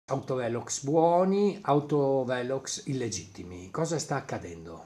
Autovelox buoni, autovelox illegittimi. Cosa sta accadendo?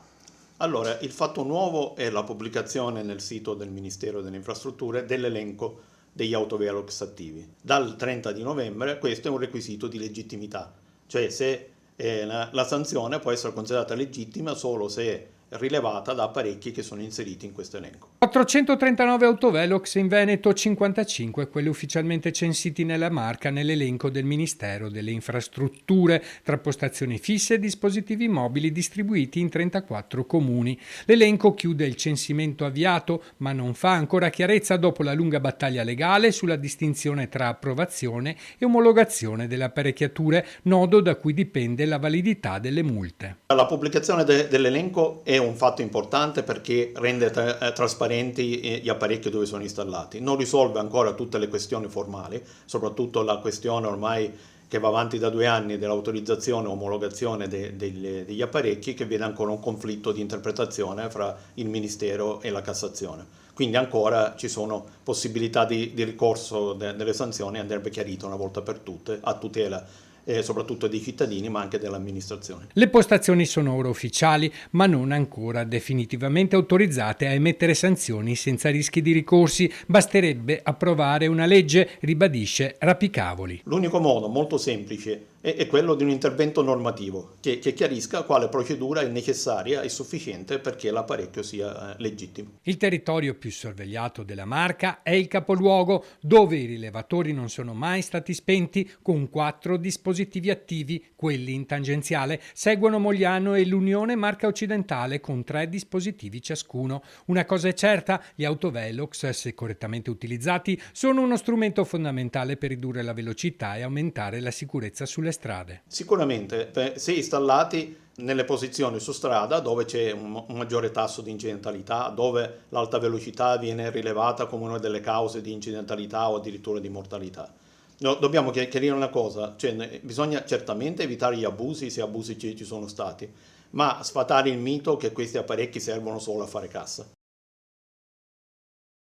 Allora, il fatto nuovo è la pubblicazione nel sito del Ministero delle Infrastrutture dell'elenco degli autovelox attivi. Dal 30 di novembre questo è un requisito di legittimità, cioè se la sanzione può essere considerata legittima solo se è rilevata da apparecchi che sono inseriti in questo elenco. 439 autovelox in Veneto, 55 quelli ufficialmente censiti nella marca nell'elenco del Ministero delle Infrastrutture, tra postazioni fisse e dispositivi mobili distribuiti in 34 comuni. L'elenco chiude il censimento avviato, ma non fa ancora chiarezza dopo la lunga battaglia legale sulla distinzione tra approvazione e omologazione delle apparecchiature, nodo da cui dipende la validità delle multe. La pubblicazione dell'elenco è un fatto importante perché rende trasparenti gli apparecchi dove sono installati. Non risolve ancora tutte le questioni formali, soprattutto la questione ormai che va avanti da 2 anni dell'autorizzazione e omologazione degli apparecchi, che vede ancora un conflitto di interpretazione fra il Ministero e la Cassazione. Quindi ancora ci sono possibilità di ricorso delle sanzioni, andrebbe chiarito una volta per tutte a tutela soprattutto dei cittadini ma anche dell'amministrazione. Le postazioni sono ora ufficiali, ma non ancora definitivamente autorizzate a emettere sanzioni senza rischi di ricorsi. Basterebbe approvare una legge, ribadisce Rapicavoli. L'unico modo molto semplice è quello di un intervento normativo che chiarisca quale procedura è necessaria e sufficiente perché l'apparecchio sia legittimo. Il territorio più sorvegliato della marca è il capoluogo, dove i rilevatori non sono mai stati spenti, con 4 dispositivi attivi. Quelli in tangenziale seguono Mogliano e l'Unione Marca Occidentale con 3 dispositivi ciascuno. Una cosa è certa, gli autovelox, se correttamente utilizzati, sono uno strumento fondamentale per ridurre la velocità e aumentare la sicurezza sulle strade. Sicuramente, se installati nelle posizioni su strada dove c'è un maggiore tasso di incidentalità, dove l'alta velocità viene rilevata come una delle cause di incidentalità o addirittura di mortalità. No, dobbiamo chiarire una cosa, cioè bisogna certamente evitare gli abusi se abusi ci sono stati, ma sfatare il mito che questi apparecchi servono solo a fare cassa.